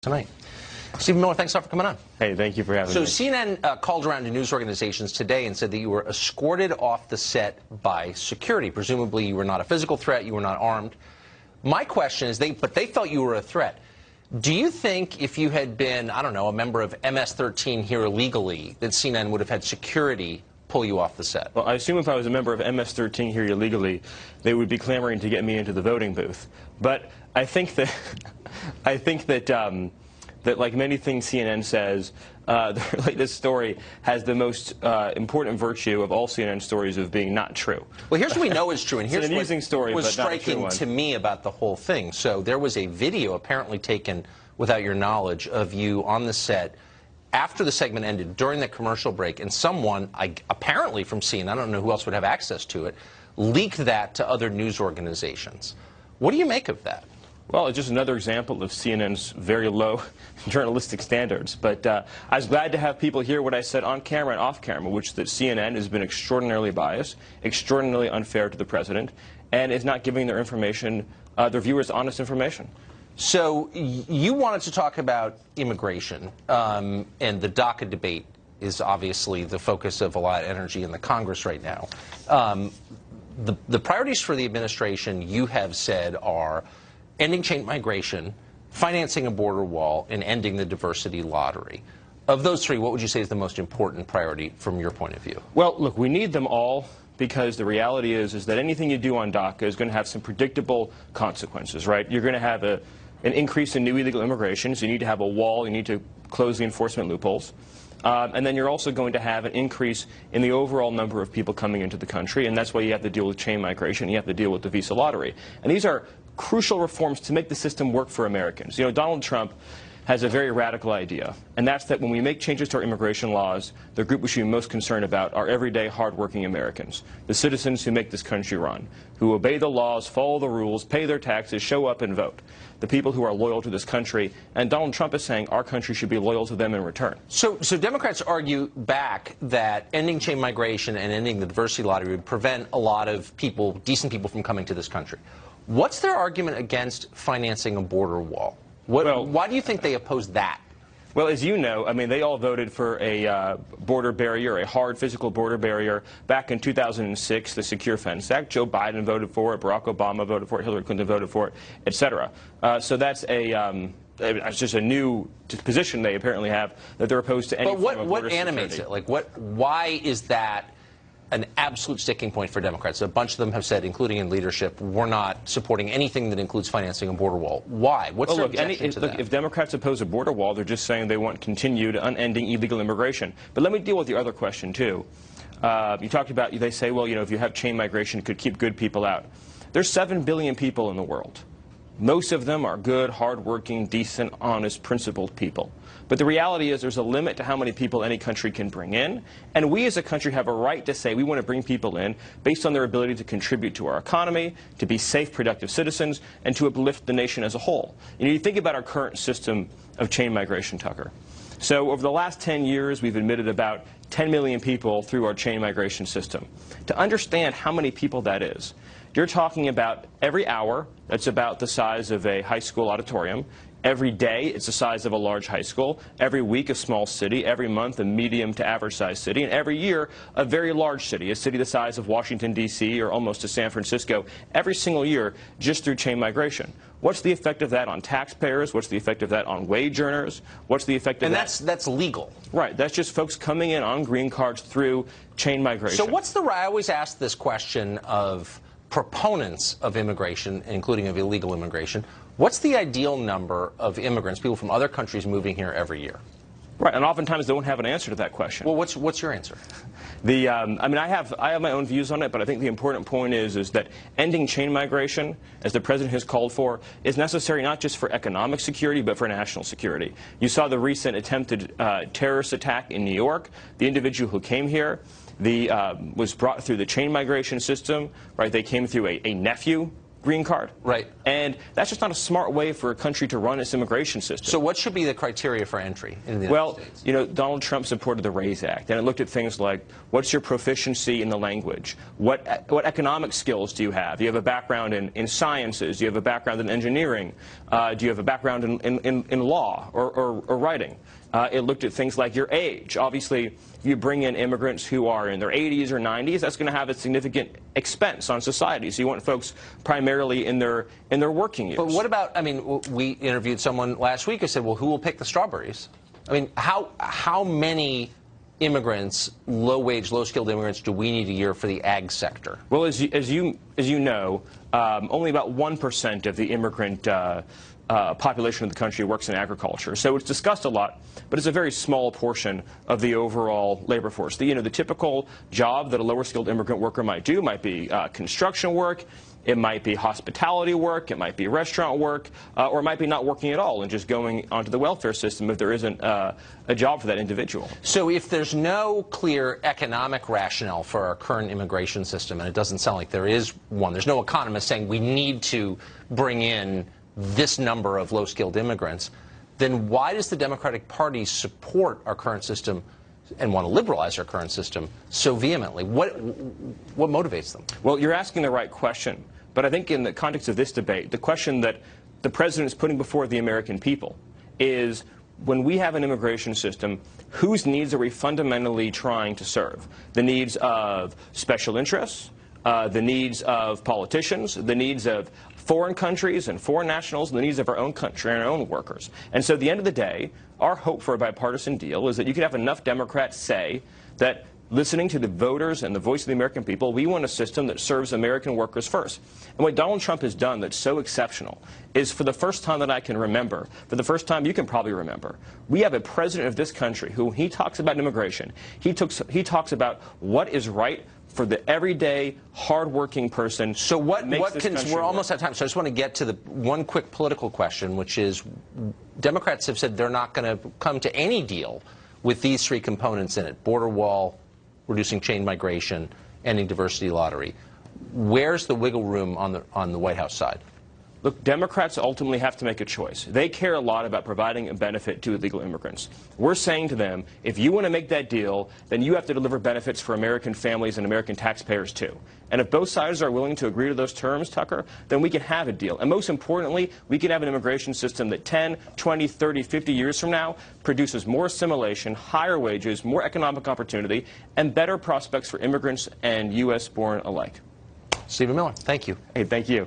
Tonight. Stephen Miller, thanks a lot for coming on. Hey, thank you for having me. So CNN called around to news organizations today and said that you were escorted off the set by security. Presumably you were not a physical threat, you were not armed. My question is, they felt you were a threat. Do you think if you had been, I don't know, a member of MS-13 here illegally, that CNN would have had security pull you off the set? Well, I assume if I was a member of MS-13 here illegally, they would be clamoring to get me into the voting booth. But I think that that like many things CNN says, the latest story has the most important virtue of all CNN stories of being not true. Well, here's what we know is true, and here's an amusing story, what was but not a true striking one. to me about the whole thing. So there was a video apparently taken without your knowledge of you on the set after the segment ended, during the commercial break, and someone, apparently from CNN, I don't know who else would have access to it, leaked that to other news organizations. What do you make of that? Well, it's just another example of CNN's very low journalistic standards. But I was glad to have people hear what I said on camera and off camera, which that CNN has been extraordinarily biased, extraordinarily unfair to the president, and is not giving their information, their viewers honest information. So you wanted to talk about immigration, and the DACA debate is obviously the focus of a lot of energy in the Congress right now. The priorities for the administration, you have said, are ending chain migration, financing a border wall, and ending the diversity lottery. Of those three, what would you say is the most important priority from your point of view? Well, look, we need them all, because the reality is that anything you do on DACA is going to have some predictable consequences, right? You're going to have an increase in new illegal immigration, so you need to have a wall, you need to close the enforcement loopholes. And then you're also going to have an increase in the overall number of people coming into the country, and that's why you have to deal with chain migration, you have to deal with the visa lottery. And these are crucial reforms to make the system work for Americans. You know, Donald Trump has a very radical idea, and that's that when we make changes to our immigration laws, the group we should be most concerned about are everyday, hardworking Americans, the citizens who make this country run, who obey the laws, follow the rules, pay their taxes, show up and vote, the people who are loyal to this country. And Donald Trump is saying our country should be loyal to them in return. So Democrats argue back that ending chain migration and ending the diversity lottery would prevent a lot of people, decent people, from coming to this country. What's their argument against financing a border wall? Why do you think they oppose that? Well, as you know, I mean, they all voted for a border barrier, a hard physical border barrier back in 2006, the Secure Fence Act. Joe Biden voted for it, Barack Obama voted for it, Hillary Clinton voted for it, et cetera. So that's it's just a new position they apparently have, that they're opposed to any form of border But what animates security. it? Like, why is that an absolute sticking point for Democrats? A bunch of them have said, including in leadership, we're not supporting anything that includes financing a border wall. Why? What's their objection to that? If Democrats oppose a border wall, they're just saying they want continued, unending illegal immigration. But let me deal with your other question, too. You talked about, they say, well, you know, if you have chain migration, it could keep good people out. There's 7 billion people in the world. Most of them are good, hardworking, decent, honest, principled people. But the reality is there's a limit to how many people any country can bring in. And we as a country have a right to say we want to bring people in based on their ability to contribute to our economy, to be safe, productive citizens, and to uplift the nation as a whole. You know, you think about our current system of chain migration, Tucker. So over the last 10 years, we've admitted about 10 million people through our chain migration system. To understand how many people that is, you're talking about every hour, that's about the size of a high school auditorium. Every day, it's the size of a large high school. Every week, a small city. Every month, a medium to average sized city. And every year, a very large city, a city the size of Washington, D.C., or almost to San Francisco, every single year, just through chain migration. What's the effect of that on taxpayers? What's the effect of that on wage earners? What's the effect of that? And that's legal. Right. That's just folks coming in on green cards through chain migration. So what's the, I always ask this question of proponents of immigration, including of illegal immigration, what's the ideal number of immigrants, people from other countries moving here every year? Right, and oftentimes they don't have an answer to that question. Well, what's your answer? I mean, I have my own views on it, but I think the important point is that ending chain migration, as the president has called for, is necessary not just for economic security, but for national security. You saw the recent attempted terrorist attack in New York. The individual who came here was brought through the chain migration system, right? They came through a nephew green card. Right. And that's just not a smart way for a country to run its immigration system. So what should be the criteria for entry in the United States? You know, Donald Trump supported the RAISE Act, and it looked at things like, what's your proficiency in the language? What economic skills do you have? Do you have a background in sciences? Do you have a background in engineering? Do you have a background in law or writing? It looked at things like your age. Obviously, if you bring in immigrants who are in their 80s or 90s, that's going to have a significant expense on society. So you want folks primarily in their working years. But what about, I mean, we interviewed someone last week who said, well, who will pick the strawberries? I mean, how many immigrants, low-wage, low-skilled immigrants, do we need a year for the ag sector? Well, as you know, only about 1% of the immigrant population of the country works in agriculture. So it's discussed a lot, but it's a very small portion of the overall labor force. The typical job that a lower skilled immigrant worker might do might be construction work, it might be hospitality work, it might be restaurant work, or it might be not working at all and just going onto the welfare system if there isn't a job for that individual. So if there's no clear economic rationale for our current immigration system, and it doesn't sound like there is one, there's no economist saying we need to bring in this number of low-skilled immigrants, then why does the Democratic Party support our current system and want to liberalize our current system so vehemently? What motivates them? Well, you're asking the right question. But I think in the context of this debate, the question that the president is putting before the American people is, when we have an immigration system, whose needs are we fundamentally trying to serve? The needs of special interests, the needs of politicians, the needs of foreign countries and foreign nationals, and the needs of our own country and our own workers. And so at the end of the day, our hope for a bipartisan deal is that you could have enough Democrats say that, listening to the voters and the voice of the American people, we want a system that serves American workers first. And what Donald Trump has done that's so exceptional is, for the first time that I can remember, for the first time you can probably remember, we have a president of this country who, when he talks about immigration, he talks about what is right for the everyday, hard-working person. So we're almost out of time, so I just want to get to the one quick political question, which is, Democrats have said they're not going to come to any deal with these three components in it: border wall, reducing chain migration, ending diversity lottery. Where's the wiggle room on the White House side? Look, Democrats ultimately have to make a choice. They care a lot about providing a benefit to illegal immigrants. We're saying to them, if you want to make that deal, then you have to deliver benefits for American families and American taxpayers too. And if both sides are willing to agree to those terms, Tucker, then we can have a deal. And most importantly, we can have an immigration system that 10, 20, 30, 50 years from now produces more assimilation, higher wages, more economic opportunity, and better prospects for immigrants and U.S.-born alike. Stephen Miller, thank you. Hey, thank you.